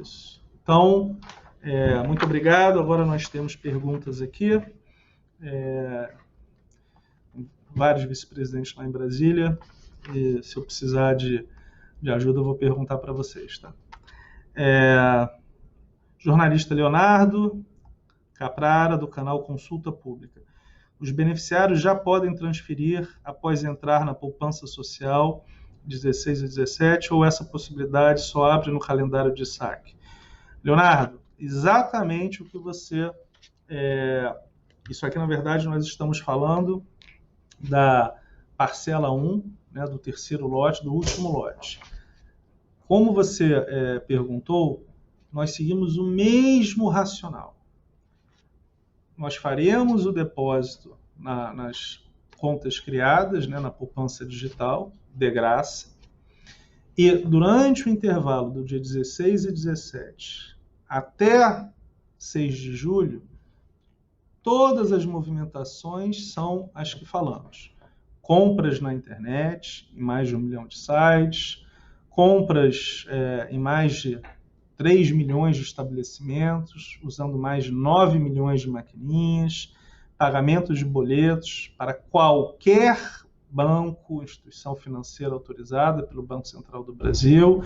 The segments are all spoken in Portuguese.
Isso. Então, muito obrigado. Agora nós temos perguntas aqui. Vários vice-presidentes lá em Brasília. E se eu precisar de ajuda, eu vou perguntar para vocês. Tá? Jornalista Leonardo Caprara, do canal Consulta Pública. Os beneficiários já podem transferir após entrar na poupança social 16 e 17, ou essa possibilidade só abre no calendário de saque? Leonardo, exatamente o que você... Isso aqui, na verdade, nós estamos falando da parcela 1, né, do terceiro lote, do último lote. Como você perguntou, nós seguimos o mesmo racional. Nós faremos o depósito nas contas criadas, né, na poupança digital, de graça, e durante o intervalo do dia 16 e 17 até 6 de julho, todas as movimentações são as que falamos. Compras na internet, em mais de 1 milhão de sites, compras em mais de 3 milhões de estabelecimentos, usando mais de 9 milhões de maquininhas, pagamentos de boletos para qualquer banco, instituição financeira autorizada pelo Banco Central do Brasil,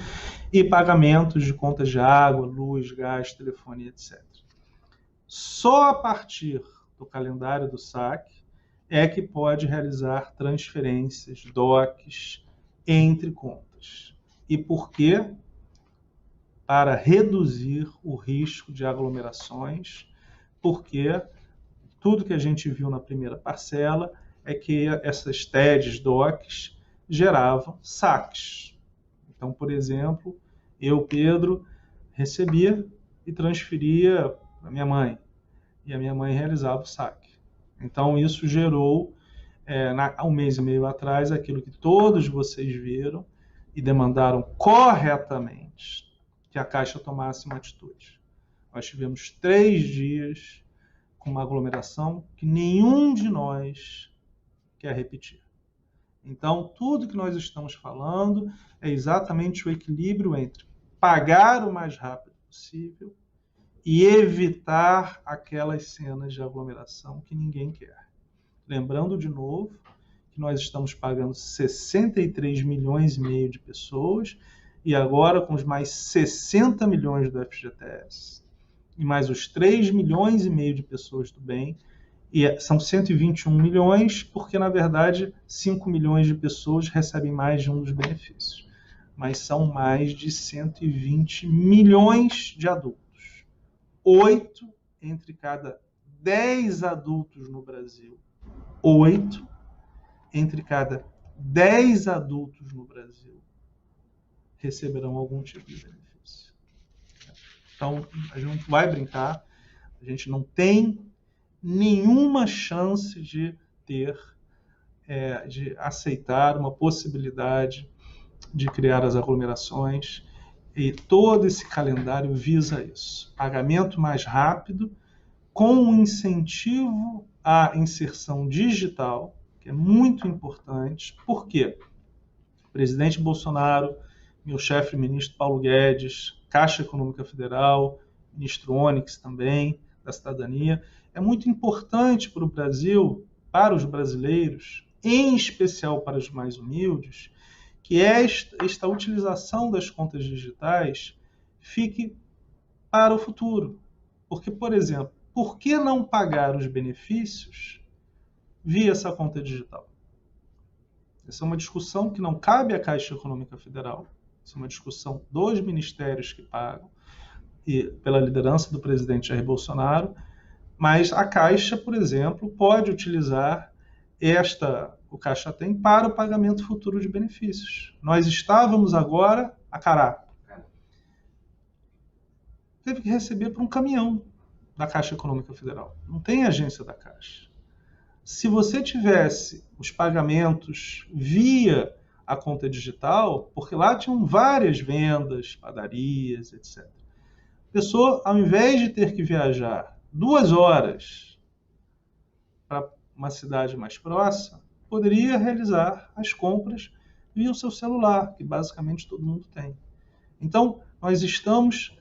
e pagamentos de contas de água, luz, gás, telefone, etc. Só a partir do calendário do saque é que pode realizar transferências, DOCs, entre contas. E por quê? Para reduzir o risco de aglomerações, porque tudo que a gente viu na primeira parcela é que essas TEDs, DOCs, geravam saques. Então, por exemplo, eu, Pedro, recebia e transferia para minha mãe, e a minha mãe realizava o saque. Então, isso gerou, há 1 mês e meio atrás, aquilo que todos vocês viram e demandaram corretamente, que a Caixa tomasse uma atitude. Nós tivemos 3 dias com uma aglomeração que nenhum de nós quer repetir. Então, tudo que nós estamos falando é exatamente o equilíbrio entre pagar o mais rápido possível e evitar aquelas cenas de aglomeração que ninguém quer. Lembrando de novo que nós estamos pagando 63 milhões e meio de pessoas, e agora com os mais 60 milhões do FGTS e mais os 3 milhões e meio de pessoas do bem, e são 121 milhões, porque na verdade 5 milhões de pessoas recebem mais de um dos benefícios, mas são mais de 120 milhões de adultos. 8 entre cada 10 adultos no Brasil. 8 entre cada 10 adultos no Brasil receberão algum tipo de benefício. Então, a gente não vai brincar, a gente não tem nenhuma chance de aceitar uma possibilidade de criar as aglomerações, e todo esse calendário visa isso. Pagamento mais rápido, com um incentivo à inserção digital, que é muito importante. Por quê? O presidente Bolsonaro, meu chefe, ministro Paulo Guedes, Caixa Econômica Federal, ministro Onyx também, da Cidadania, é muito importante para o Brasil, para os brasileiros, em especial para os mais humildes, que esta utilização das contas digitais fique para o futuro. Porque, por exemplo, por que não pagar os benefícios via essa conta digital? Essa é uma discussão que não cabe à Caixa Econômica Federal. Essa é uma discussão dos ministérios que pagam, e pela liderança do presidente Jair Bolsonaro, mas a Caixa, por exemplo, pode utilizar o Caixa Tem para o pagamento futuro de benefícios. Nós estávamos agora a Cará. Teve que receber por um caminhão da Caixa Econômica Federal. Não tem agência da Caixa. Se você tivesse os pagamentos via a conta digital, porque lá tinham várias vendas, padarias, etc. A pessoa, ao invés de ter que viajar 2 horas para uma cidade mais próxima, poderia realizar as compras via o seu celular, que basicamente todo mundo tem. Então, nós estamos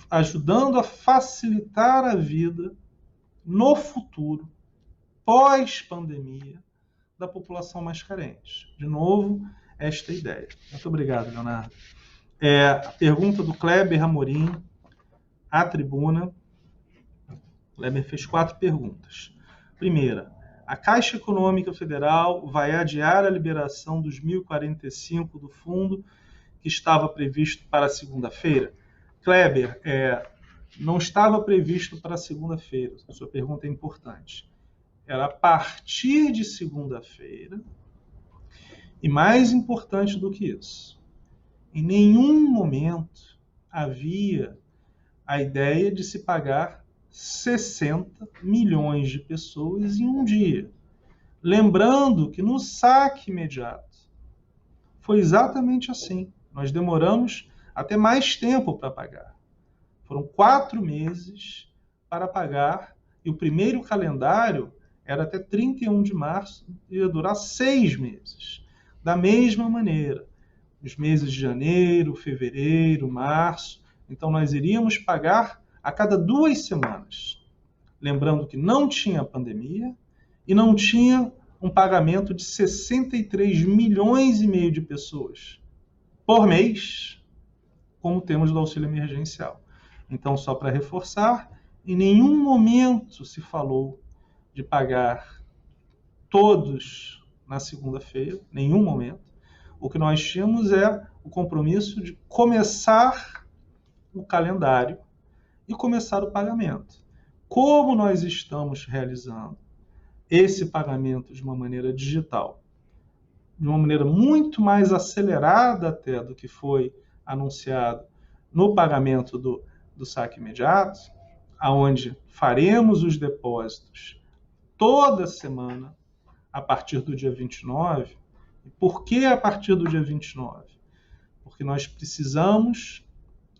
ajudando a facilitar a vida no futuro, pós-pandemia, da população mais carente. De novo, esta ideia. Muito obrigado, Leonardo. A pergunta do Kleber Amorim, à tribuna. O Kleber fez 4 perguntas. Primeira, a Caixa Econômica Federal vai adiar a liberação dos 1.045 do fundo que estava previsto para segunda-feira? Kleber, não estava previsto para segunda-feira. A sua pergunta é importante. Era a partir de segunda-feira. E mais importante do que isso, em nenhum momento havia a ideia de se pagar 60 milhões de pessoas em um dia. Lembrando que no saque imediato foi exatamente assim. Nós demoramos até mais tempo para pagar. Foram 4 meses para pagar, e o primeiro calendário era até 31 de março, ia durar 6 meses. Da mesma maneira, nos meses de janeiro, fevereiro, março, então nós iríamos pagar a cada 2 semanas. Lembrando que não tinha pandemia e não tinha um pagamento de 63 milhões e meio de pessoas por mês, como temos do auxílio emergencial. Então, só para reforçar, em nenhum momento se falou de pagar todos na segunda-feira, nenhum momento. O que nós tínhamos é o compromisso de começar o calendário e começar o pagamento. Como nós estamos realizando esse pagamento de uma maneira digital, de uma maneira muito mais acelerada até do que foi anunciado no pagamento do saque imediato, aonde faremos os depósitos toda semana a partir do dia 29. E por que a partir do dia 29? Porque nós precisamos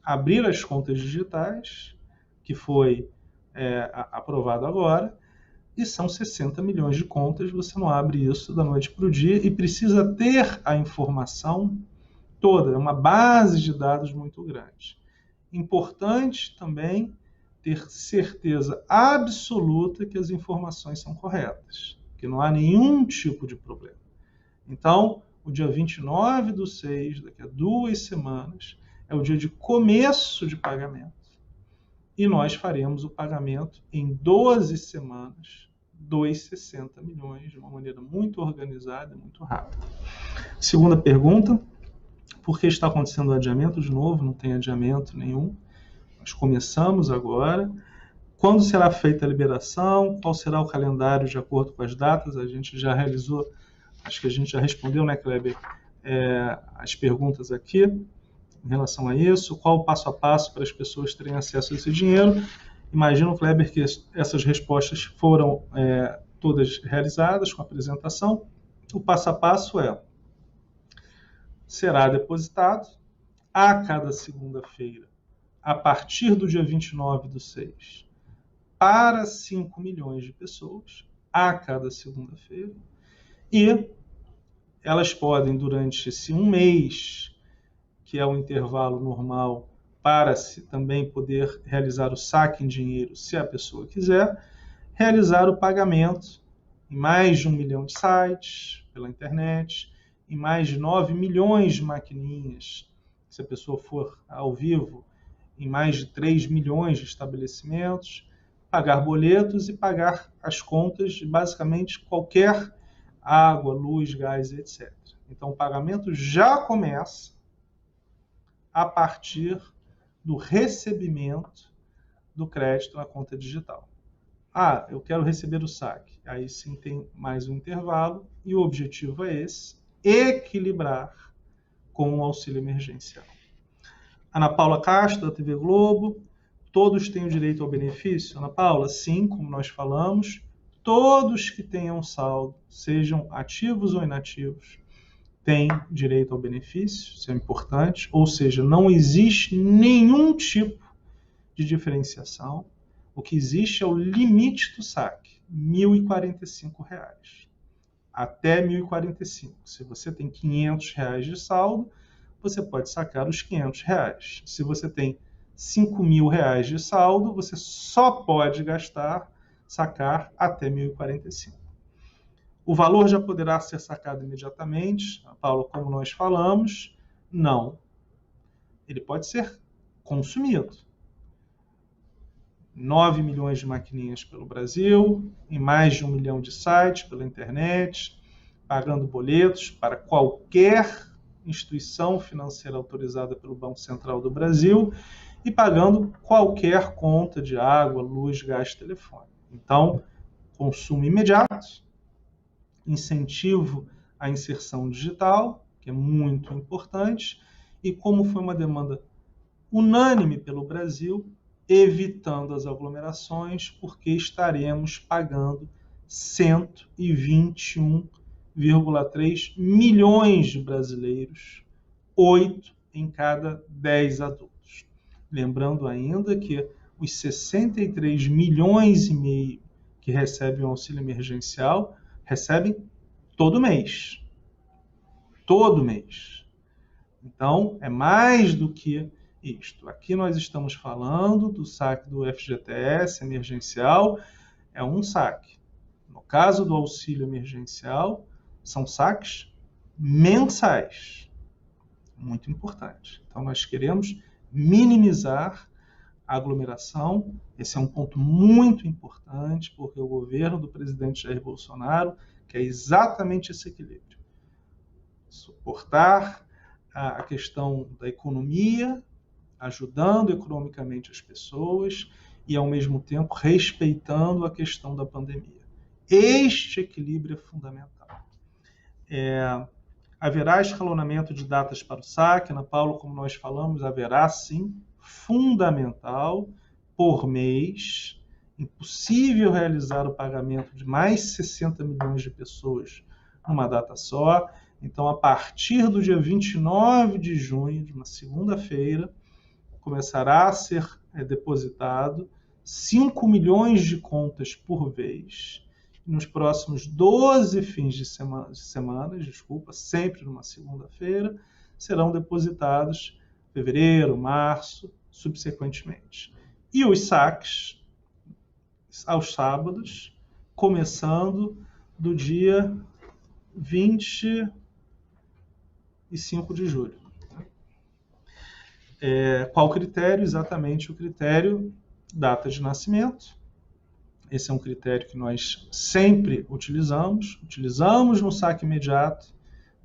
abrir as contas digitais, que foi aprovado agora, e são 60 milhões de contas, você não abre isso da noite para o dia e precisa ter a informação toda, é uma base de dados muito grande. Importante também ter certeza absoluta que as informações são corretas, que não há nenhum tipo de problema. Então, o dia 29/6, daqui a 2 semanas, é o dia de começo de pagamento. E nós faremos o pagamento em 12 semanas, 2,60 milhões, de uma maneira muito organizada e muito rápida. Segunda pergunta, por que está acontecendo o adiamento? De novo, não tem adiamento nenhum. Nós começamos agora. Quando será feita a liberação? Qual será o calendário de acordo com as datas? A gente já realizou, acho que a gente já respondeu, né, Kleber, as perguntas aqui em relação a isso. Qual o passo a passo para as pessoas terem acesso a esse dinheiro? Imagino, Kleber, que essas respostas foram todas realizadas com a apresentação. O passo a passo será depositado a cada segunda-feira, a partir do dia 29/6, para 5 milhões de pessoas, a cada segunda-feira, e elas podem, durante esse um mês, que é o intervalo normal, para se também poder realizar o saque em dinheiro, se a pessoa quiser, realizar o pagamento em mais de 1 milhão de sites, pela internet, em mais de 9 milhões de maquininhas, se a pessoa for ao vivo, em mais de 3 milhões de estabelecimentos, pagar boletos e pagar as contas de basicamente qualquer água, luz, gás, etc. Então, o pagamento já começa a partir do recebimento do crédito na conta digital. Eu quero receber o saque. Aí sim tem mais um intervalo e o objetivo é esse, equilibrar com o auxílio emergencial. Ana Paula Castro, da TV Globo. Todos têm o direito ao benefício? Ana Paula, sim, como nós falamos, todos que tenham saldo, sejam ativos ou inativos, têm direito ao benefício, isso é importante, ou seja, não existe nenhum tipo de diferenciação. O que existe é o limite do saque, R$ 1.045. Até R$ 1.045. Se você tem R$ 500 de saldo, você pode sacar os R$ 500. Se você tem R$ 5.000 de saldo, você só pode sacar até 1.045. O valor já poderá ser sacado imediatamente, Paulo, como nós falamos? Não. Ele pode ser consumido. 9 milhões de maquininhas pelo Brasil, em mais de 1 milhão de sites pela internet, pagando boletos para qualquer instituição financeira autorizada pelo Banco Central do Brasil e pagando qualquer conta de água, luz, gás, telefone. Então, consumo imediato, incentivo à inserção digital, que é muito importante, e como foi uma demanda unânime pelo Brasil, evitando as aglomerações, porque estaremos pagando 121,3 milhões de brasileiros, 8 em cada 10 adultos. Lembrando ainda que os 63 milhões e meio que recebem o auxílio emergencial, recebem todo mês. Todo mês. Então, é mais do que isto. Aqui nós estamos falando do saque do FGTS emergencial, é um saque. No caso do auxílio emergencial, são saques mensais. Muito importante. Então, nós queremos minimizar a aglomeração. Esse é um ponto muito importante, porque o governo do presidente Jair Bolsonaro quer exatamente esse equilíbrio. Suportar a questão da economia, ajudando economicamente as pessoas e, ao mesmo tempo, respeitando a questão da pandemia. Este equilíbrio é fundamental. Haverá escalonamento de datas para o saque, Ana Paula, como nós falamos, haverá sim, fundamental, por mês. Impossível realizar o pagamento de mais 60 milhões de pessoas numa data só. Então, a partir do dia 29 de junho, de uma segunda-feira, começará a ser depositado 5 milhões de contas por vez. Nos próximos 12 fins de semana, sempre numa segunda-feira, serão depositados fevereiro, março, subsequentemente. E os saques aos sábados, começando do dia 25 de julho. Qual critério? Exatamente o critério data de nascimento. Esse é um critério que nós sempre utilizamos no saque imediato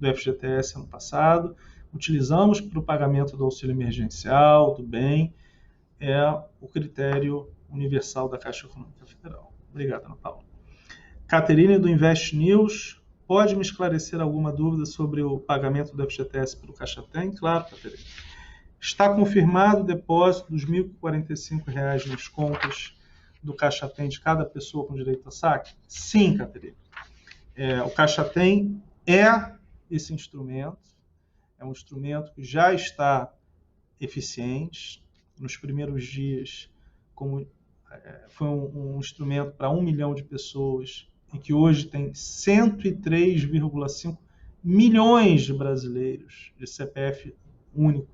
do FGTS ano passado, utilizamos para o pagamento do auxílio emergencial, do bem, é o critério universal da Caixa Econômica Federal. Obrigado, Ana Paula. Caterine do Invest News, pode me esclarecer alguma dúvida sobre o pagamento do FGTS pelo Caixa Tem? Claro, Caterine. Está confirmado o depósito dos R$ 1.045 nas contas do Caixa Tem de cada pessoa com direito a saque? Sim, Caterine. O Caixa Tem é esse instrumento, é um instrumento que já está eficiente. Nos primeiros dias, foi um instrumento para 1 milhão de pessoas e que hoje tem 103,5 milhões de brasileiros de CPF único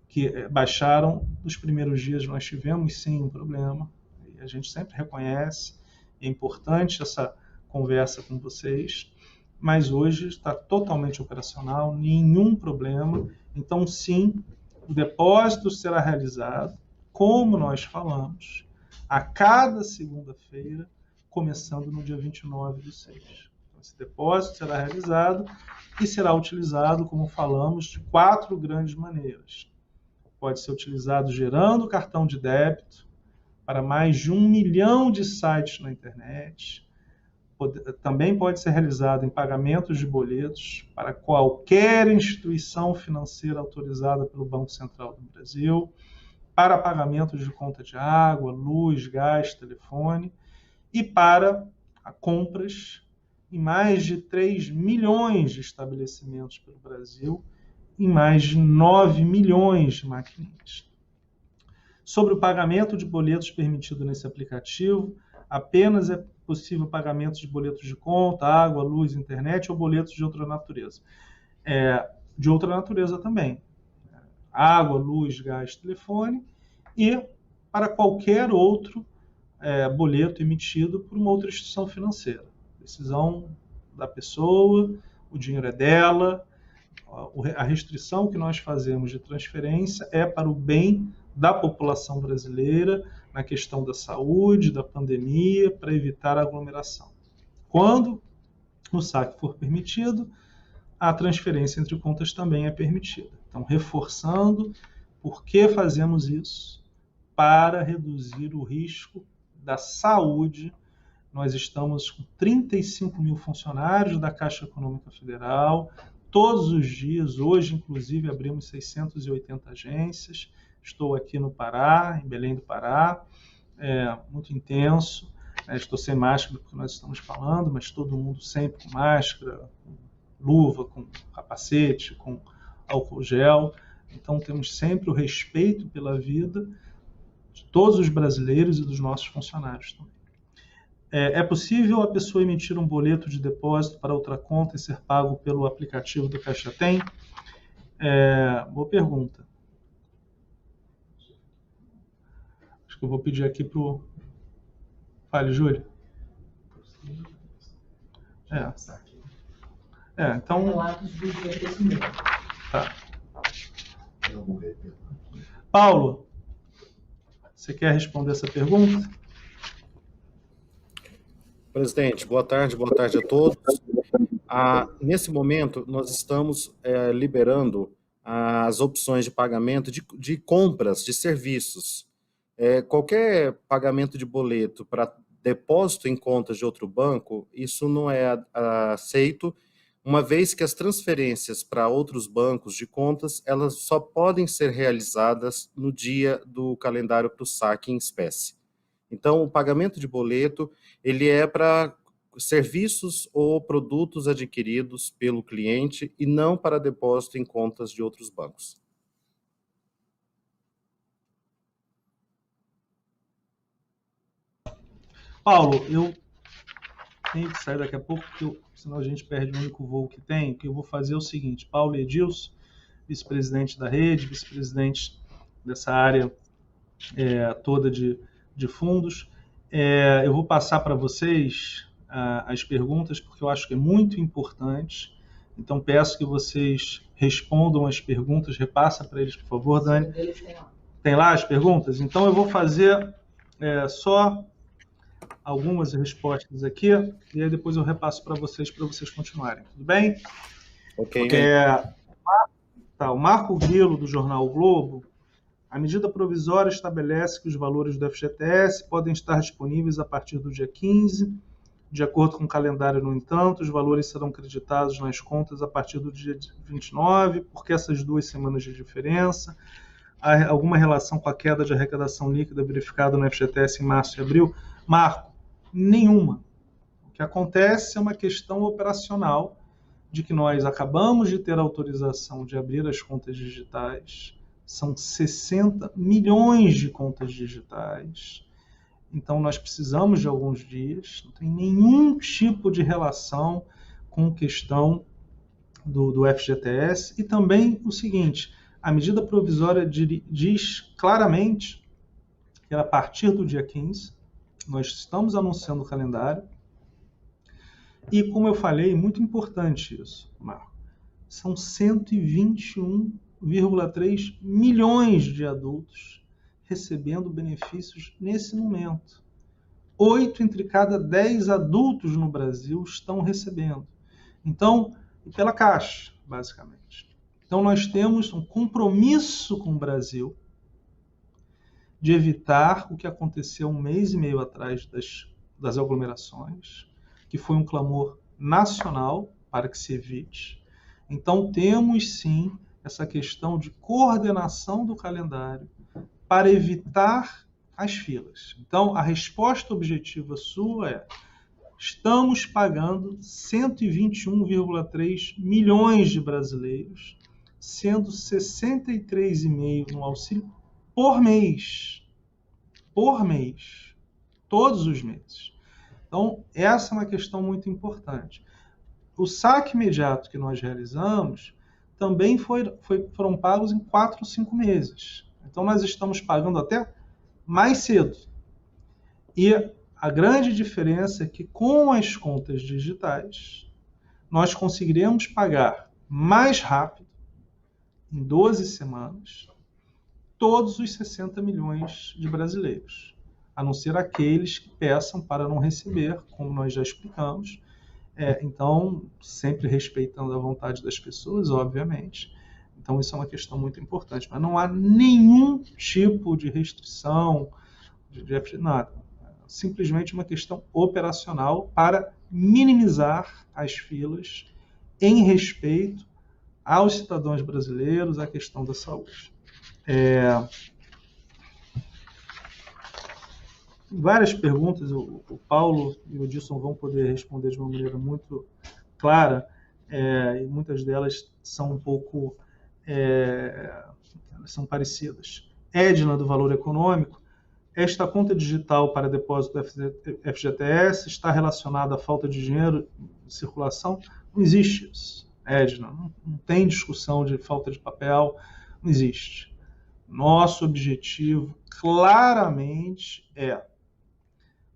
que baixaram. Nos primeiros dias nós tivemos sim um problema, e a gente sempre reconhece, é importante essa conversa com vocês, mas hoje está totalmente operacional, nenhum problema. Então sim, o depósito será realizado, como nós falamos, a cada segunda-feira, começando no dia 29/6. Então, esse depósito será realizado e será utilizado, como falamos, de 4 grandes maneiras. Pode ser utilizado gerando cartão de débito para mais de 1 milhão de sites na internet. Também pode ser realizado em pagamentos de boletos para qualquer instituição financeira autorizada pelo Banco Central do Brasil, para pagamentos de conta de água, luz, gás, telefone e para compras em mais de 3 milhões de estabelecimentos pelo Brasil, em mais de 9 milhões de maquininhas. Sobre o pagamento de boletos permitido nesse aplicativo, apenas é possível pagamento de boletos de conta, água, luz, internet ou boletos de outra natureza. De outra natureza também. Água, luz, gás, telefone e para qualquer outro boleto emitido por uma outra instituição financeira. Decisão da pessoa, o dinheiro é dela, a restrição que nós fazemos de transferência é para o bem da população brasileira, na questão da saúde, da pandemia, para evitar a aglomeração. Quando o saque for permitido, a transferência entre contas também é permitida. Então, reforçando, por que fazemos isso? Para reduzir o risco da saúde. Nós estamos com 35 mil funcionários da Caixa Econômica Federal, todos os dias, hoje inclusive abrimos 680 agências, estou aqui no Pará, em Belém do Pará, muito intenso, estou sem máscara porque nós estamos falando, mas todo mundo sempre com máscara, com luva, com capacete, com álcool gel, então temos sempre o respeito pela vida de todos os brasileiros e dos nossos funcionários também. É possível a pessoa emitir um boleto de depósito para outra conta e ser pago pelo aplicativo do Caixa Tem? Boa pergunta. Acho que eu vou pedir aqui para o... Fale, Júlio. Então... Tá. Paulo, você quer responder essa pergunta? Presidente, boa tarde a todos. Nesse momento, nós estamos liberando as opções de pagamento de compras de serviços. Qualquer pagamento de boleto para depósito em contas de outro banco, isso não é aceito, uma vez que as transferências para outros bancos de contas, elas só podem ser realizadas no dia do calendário para o saque em espécie. Então, o pagamento de boleto, ele é para serviços ou produtos adquiridos pelo cliente e não para depósito em contas de outros bancos. Paulo, eu tenho que sair daqui a pouco, porque senão a gente perde o único voo que tem. O que eu vou fazer é o seguinte: Paulo Edilson, vice-presidente da rede, vice-presidente dessa área toda de fundos, eu vou passar para vocês as perguntas, porque eu acho que é muito importante. Então, peço que vocês respondam as perguntas, repassa para eles, por favor, Dani. Tem lá as perguntas? Então, eu vou fazer só algumas respostas aqui, e aí depois eu repasso para vocês continuarem. Tudo bem? Ok. O Marco Grilo, do jornal o Globo. A medida provisória estabelece que os valores do FGTS podem estar disponíveis a partir do dia 15. De acordo com o calendário, no entanto, os valores serão creditados nas contas a partir do dia 29. Por que essas 2 semanas de diferença? Há alguma relação com a queda de arrecadação líquida verificada no FGTS em março e abril? Marco, nenhuma. O que acontece é uma questão operacional de que nós acabamos de ter autorização de abrir as contas digitais. São 60 milhões de contas digitais. Então, nós precisamos de alguns dias. Não tem nenhum tipo de relação com a questão do FGTS. E também o seguinte, a medida provisória diz claramente que a partir do dia 15, nós estamos anunciando o calendário. E, como eu falei, muito importante isso, Marco, são 121,3 milhões de adultos recebendo benefícios nesse momento. 8 entre cada 10 adultos no Brasil estão recebendo. Então, pela Caixa, basicamente. Então, nós temos um compromisso com o Brasil de evitar o que aconteceu 1 mês e meio atrás das aglomerações, que foi um clamor nacional para que se evite. Então, temos sim essa questão de coordenação do calendário para evitar as filas. Então, a resposta objetiva sua é: estamos pagando 121,3 milhões de brasileiros, sendo 63,5 no auxílio por mês. Por mês. Todos os meses. Então, essa é uma questão muito importante. O saque imediato que nós realizamos também foram pagos em 4 ou 5 meses. Então, nós estamos pagando até mais cedo. E a grande diferença é que, com as contas digitais, nós conseguiremos pagar mais rápido, em 12 semanas, todos os 60 milhões de brasileiros, a não ser aqueles que peçam para não receber, como nós já explicamos. Então, sempre respeitando a vontade das pessoas, obviamente. Então, isso é uma questão muito importante. Mas não há nenhum tipo de restrição, nada. Simplesmente uma questão operacional para minimizar as filas em respeito aos cidadãos brasileiros, à questão da saúde. Várias perguntas, o Paulo e o Edilson vão poder responder de uma maneira muito clara, e muitas delas são um pouco são parecidas. Edna, do Valor Econômico: esta conta digital para depósito do FGTS está relacionada à falta de dinheiro em circulação? Não existe isso, Edna. Não tem discussão de falta de papel, não existe. Nosso objetivo, claramente, é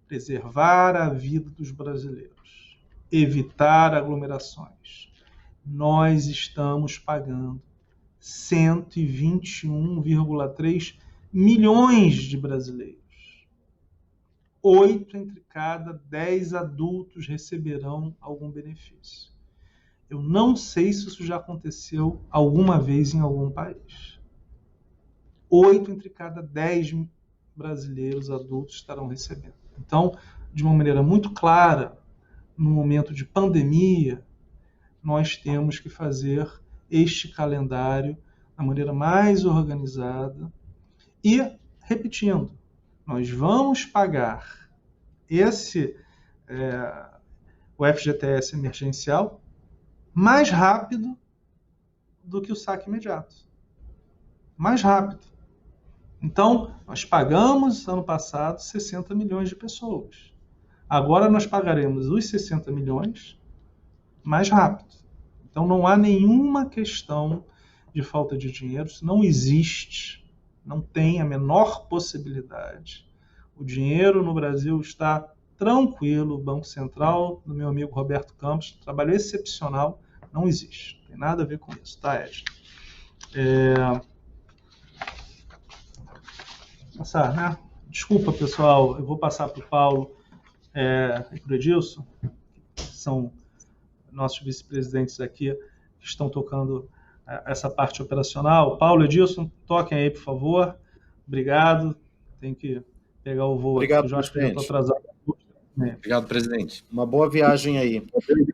preservar a vida dos brasileiros, evitar aglomerações. Nós estamos pagando 121,3 milhões de brasileiros. 8 entre cada 10 adultos receberão algum benefício. Eu não sei se isso já aconteceu alguma vez em algum país. 8 entre cada 10 brasileiros adultos estarão recebendo. Então, de uma maneira muito clara, no momento de pandemia, nós temos que fazer este calendário da maneira mais organizada e, repetindo, nós vamos pagar o FGTS emergencial mais rápido do que o saque imediato. Mais rápido. Então, nós pagamos, ano passado, 60 milhões de pessoas. Agora nós pagaremos os 60 milhões mais rápido. Então, não há nenhuma questão de falta de dinheiro. Isso não existe. Não tem a menor possibilidade. O dinheiro no Brasil está tranquilo. O Banco Central, do meu amigo Roberto Campos, trabalho excepcional, não existe. Não tem nada a ver com isso, tá, Ed? Passar, né? Desculpa, pessoal, eu vou passar para o Paulo e para o Edilson, que são nossos vice-presidentes aqui, que estão tocando essa parte operacional. Paulo, Edilson, toquem aí, por favor. Obrigado. Tem que pegar o voo. Obrigado, aqui. Eu acho que já estou atrasado. Obrigado, presidente. Uma boa viagem aí.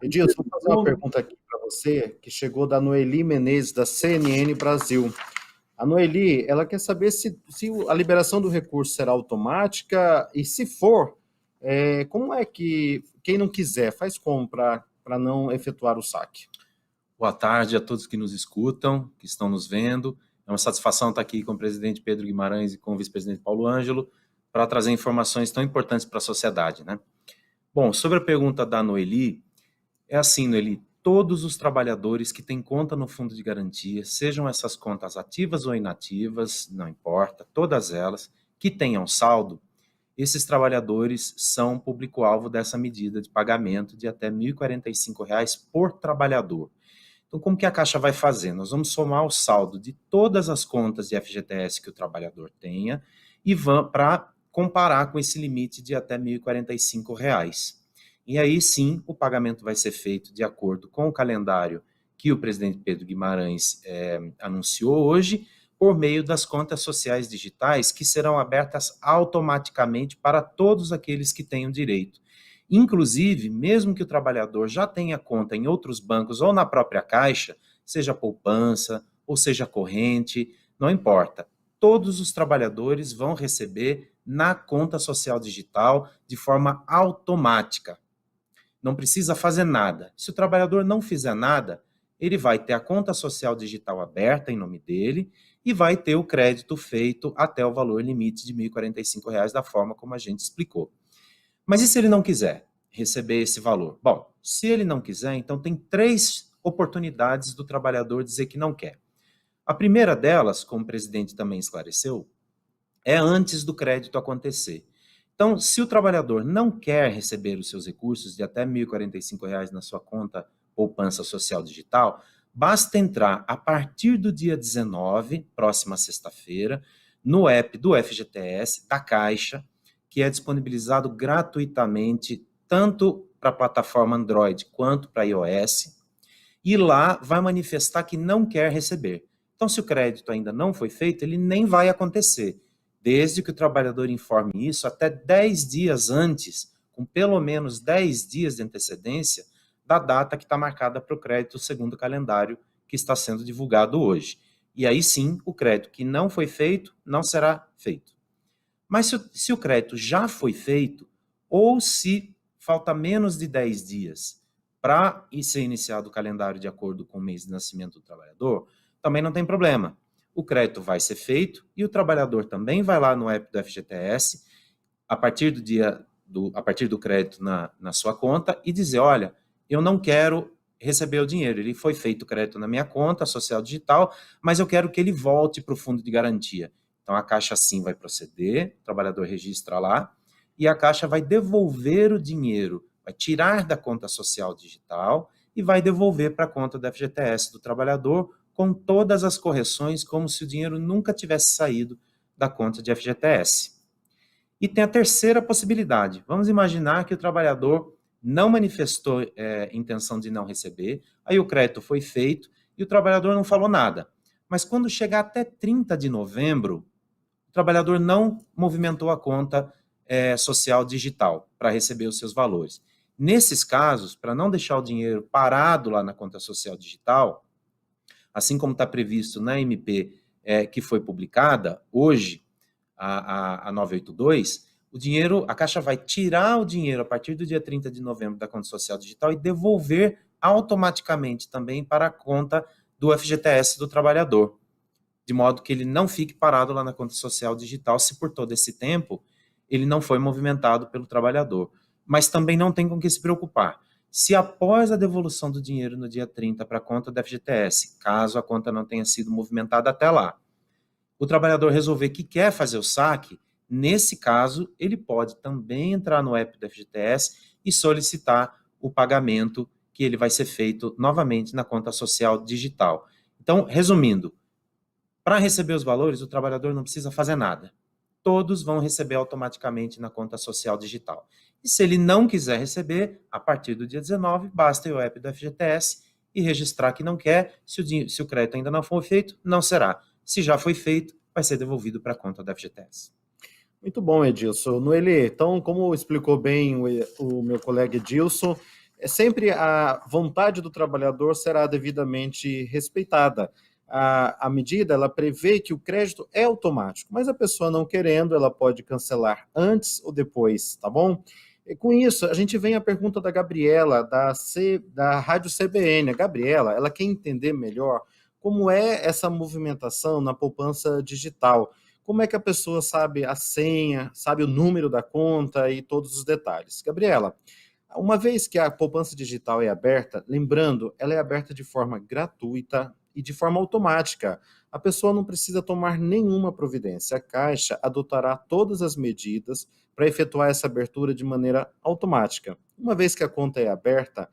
Edilson, vou fazer uma pergunta aqui para você, que chegou da Noeli Menezes, da CNN Brasil. A Noeli, ela quer saber se a liberação do recurso será automática e, se for, como é que quem não quiser faz como para não efetuar o saque? Boa tarde a todos que nos escutam, que estão nos vendo. É uma satisfação estar aqui com o presidente Pedro Guimarães e com o vice-presidente Paulo Ângelo para trazer informações tão importantes para a sociedade, né? Bom, sobre a pergunta da Noeli, é assim, Noeli, todos os trabalhadores que têm conta no Fundo de Garantia, sejam essas contas ativas ou inativas, não importa, todas elas, que tenham saldo, esses trabalhadores são público-alvo dessa medida de pagamento de até R$ 1.045 por trabalhador. Então, como que a Caixa vai fazer? Nós vamos somar o saldo de todas as contas de FGTS que o trabalhador tenha e para comparar com esse limite de até R$ 1.045. E aí sim, o pagamento vai ser feito de acordo com o calendário que o presidente Pedro Guimarães anunciou hoje, por meio das contas sociais digitais que serão abertas automaticamente para todos aqueles que tenham direito. Inclusive, mesmo que o trabalhador já tenha conta em outros bancos ou na própria Caixa, seja poupança ou seja corrente, não importa. Todos os trabalhadores vão receber na conta social digital de forma automática. Não precisa fazer nada. Se o trabalhador não fizer nada, ele vai ter a conta social digital aberta em nome dele e vai ter o crédito feito até o valor limite de R$ 1.045 da forma como a gente explicou. Mas e se ele não quiser receber esse valor? Bom, se ele não quiser, então tem 3 oportunidades do trabalhador dizer que não quer. A primeira delas, como o presidente também esclareceu, é antes do crédito acontecer. Então, se o trabalhador não quer receber os seus recursos de até R$ 1.045 na sua conta poupança social digital, basta entrar a partir do dia 19, próxima sexta-feira, no app do FGTS, da Caixa, que é disponibilizado gratuitamente tanto para a plataforma Android quanto para iOS, e lá vai manifestar que não quer receber. Então, se o crédito ainda não foi feito, ele nem vai acontecer, desde que o trabalhador informe isso até 10 dias antes, com pelo menos 10 dias de antecedência da data que está marcada para o crédito segundo o calendário que está sendo divulgado hoje. E aí sim, o crédito que não foi feito, não será feito. Mas se o crédito já foi feito, ou se falta menos de 10 dias para ser iniciado o calendário de acordo com o mês de nascimento do trabalhador, também não tem problema. O crédito vai ser feito e o trabalhador também vai lá no app do FGTS, a partir do crédito na sua conta, e dizer, olha, eu não quero receber o dinheiro, ele foi feito o crédito na minha conta social digital, mas eu quero que ele volte para o fundo de garantia. Então a Caixa sim vai proceder, o trabalhador registra lá, e a Caixa vai devolver o dinheiro, vai tirar da conta social digital e vai devolver para a conta do FGTS do trabalhador com todas as correções, como se o dinheiro nunca tivesse saído da conta de FGTS. E tem a terceira possibilidade. Vamos imaginar que o trabalhador não manifestou intenção de não receber, aí o crédito foi feito e o trabalhador não falou nada. Mas quando chegar até 30 de novembro, o trabalhador não movimentou a conta social digital para receber os seus valores. Nesses casos, para não deixar o dinheiro parado lá na conta social digital, assim como está previsto na MP que foi publicada hoje, a 982, a Caixa vai tirar o dinheiro a partir do dia 30 de novembro da conta social digital e devolver automaticamente também para a conta do FGTS do trabalhador, de modo que ele não fique parado lá na conta social digital se por todo esse tempo ele não foi movimentado pelo trabalhador. Mas também não tem com que se preocupar. Se após a devolução do dinheiro no dia 30 para a conta da FGTS, caso a conta não tenha sido movimentada até lá, o trabalhador resolver que quer fazer o saque, nesse caso, ele pode também entrar no app do FGTS e solicitar o pagamento que ele vai ser feito novamente na conta social digital. Então, resumindo, para receber os valores, o trabalhador não precisa fazer nada. Todos vão receber automaticamente na conta social digital. E se ele não quiser receber, a partir do dia 19, basta ir ao app do FGTS e registrar que não quer. Se o crédito ainda não for feito, não será. Se já foi feito, vai ser devolvido para a conta da FGTS. Muito bom, Edilson. Noeli, então, como explicou bem o meu colega Edilson, sempre a vontade do trabalhador será devidamente respeitada. A medida, ela prevê que o crédito é automático, mas a pessoa não querendo, ela pode cancelar antes ou depois, tá bom? E com isso, a gente vem à pergunta da Gabriela, da Rádio CBN. A Gabriela, ela quer entender melhor como é essa movimentação na poupança digital. Como é que a pessoa sabe a senha, sabe o número da conta e todos os detalhes. Gabriela, uma vez que a poupança digital é aberta, lembrando, ela é aberta de forma gratuita e de forma automática. A pessoa não precisa tomar nenhuma providência. A Caixa adotará todas as medidas para efetuar essa abertura de maneira automática. Uma vez que a conta é aberta,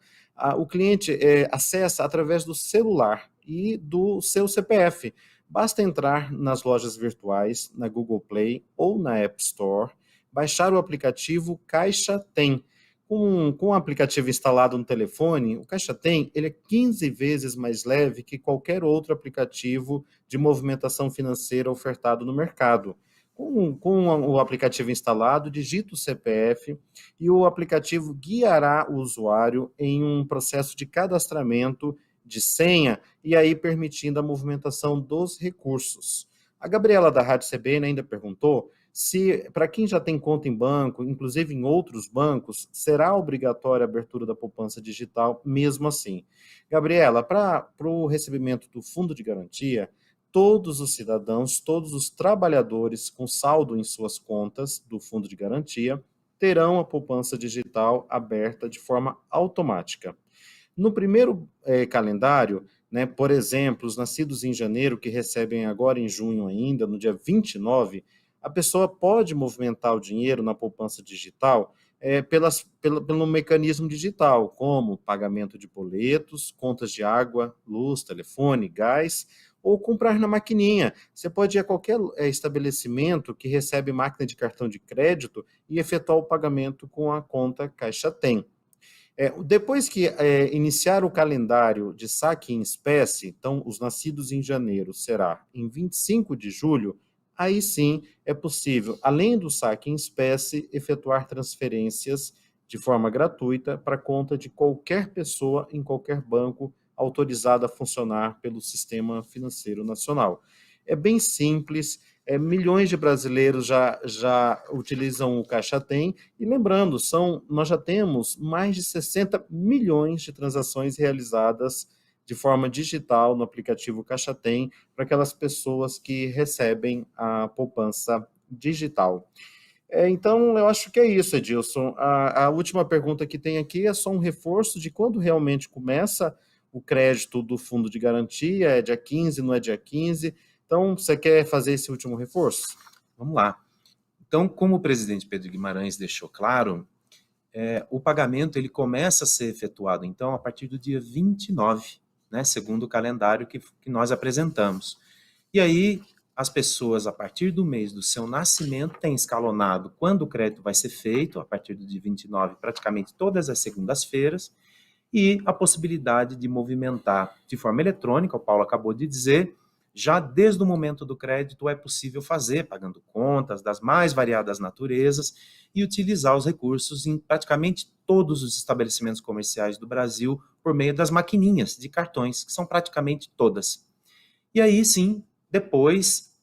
o cliente acessa através do celular e do seu CPF. Basta entrar nas lojas virtuais, na Google Play ou na App Store, baixar o aplicativo Caixa Tem. Com o aplicativo instalado no telefone, o Caixa Tem, ele é 15 vezes mais leve que qualquer outro aplicativo de movimentação financeira ofertado no mercado. Com o aplicativo instalado, digita o CPF e o aplicativo guiará o usuário em um processo de cadastramento de senha e aí permitindo a movimentação dos recursos. A Gabriela da Rádio CBN ainda perguntou se, para quem já tem conta em banco, inclusive em outros bancos, será obrigatória a abertura da poupança digital mesmo assim. Gabriela, para o recebimento do fundo de garantia, todos os cidadãos, todos os trabalhadores com saldo em suas contas do fundo de garantia terão a poupança digital aberta de forma automática. No primeiro calendário, né? Por exemplo, os nascidos em janeiro, que recebem agora em junho ainda, no dia 29, a pessoa pode movimentar o dinheiro na poupança digital pelo mecanismo digital, como pagamento de boletos, contas de água, luz, telefone, gás, ou comprar na maquininha. Você pode ir a qualquer estabelecimento que recebe máquina de cartão de crédito e efetuar o pagamento com a conta Caixa Tem. Depois que iniciar o calendário de saque em espécie, então os nascidos em janeiro será em 25 de julho, aí sim é possível, além do saque em espécie, efetuar transferências de forma gratuita para conta de qualquer pessoa em qualquer banco autorizado a funcionar pelo Sistema Financeiro Nacional. É bem simples, milhões de brasileiros já utilizam o Caixa Tem, e lembrando, nós já temos mais de 60 milhões de transações realizadas de forma digital no aplicativo Caixa Tem para aquelas pessoas que recebem a poupança digital. Então, eu acho que é isso, Edilson. A última pergunta que tem aqui é só um reforço de quando realmente começa o crédito do fundo de garantia, é dia 15, não é dia 15? Então, você quer fazer esse último reforço? Vamos lá. Então, como o presidente Pedro Guimarães deixou claro, o pagamento ele começa a ser efetuado, então, a partir do dia 29, né, segundo o calendário que nós apresentamos. E aí, as pessoas, a partir do mês do seu nascimento, têm escalonado quando o crédito vai ser feito, a partir do dia 29, praticamente todas as segundas-feiras, e a possibilidade de movimentar de forma eletrônica, o Paulo acabou de dizer, já desde o momento do crédito é possível fazer, pagando contas das mais variadas naturezas e utilizar os recursos em praticamente todos os estabelecimentos comerciais do Brasil por meio das maquininhas de cartões, que são praticamente todas. E aí sim, depois,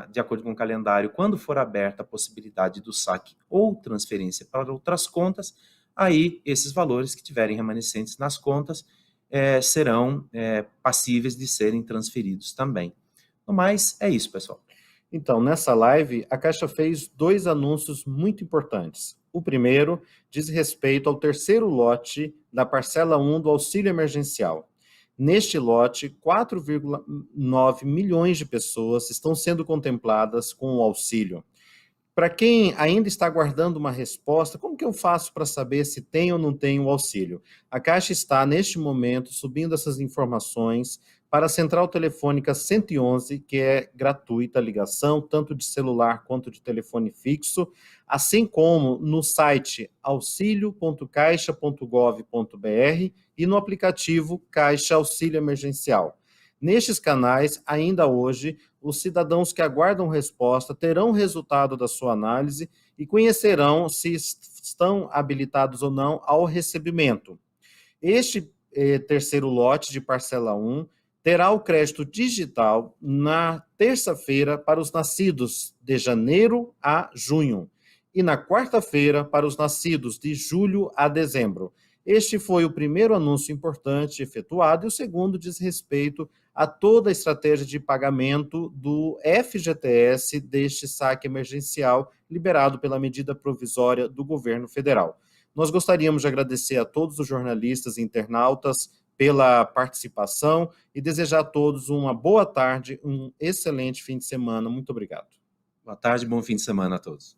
de acordo com o calendário, quando for aberta a possibilidade do saque ou transferência para outras contas, aí esses valores que tiverem remanescentes nas contas serão passíveis de serem transferidos também. No mais, é isso, pessoal. Então, nessa live, a Caixa fez 2 anúncios muito importantes. O primeiro diz respeito ao terceiro lote da parcela 1 do auxílio emergencial. Neste lote, 4,9 milhões de pessoas estão sendo contempladas com o auxílio. Para quem ainda está aguardando uma resposta, como que eu faço para saber se tem ou não tem o auxílio? A Caixa está, neste momento, subindo essas informações para a Central Telefônica 111, que é gratuita a ligação, tanto de celular quanto de telefone fixo, assim como no site auxilio.caixa.gov.br e no aplicativo Caixa Auxílio Emergencial. Nestes canais, ainda hoje, os cidadãos que aguardam resposta terão o resultado da sua análise e conhecerão se estão habilitados ou não ao recebimento. Este terceiro lote de parcela 1 terá o crédito digital na terça-feira para os nascidos de janeiro a junho e na quarta-feira para os nascidos de julho a dezembro. Este foi o primeiro anúncio importante efetuado e o segundo diz respeito a toda a estratégia de pagamento do FGTS deste saque emergencial liberado pela medida provisória do governo federal. Nós gostaríamos de agradecer a todos os jornalistas e internautas pela participação e desejar a todos uma boa tarde, um excelente fim de semana. Muito obrigado. Boa tarde, bom fim de semana a todos.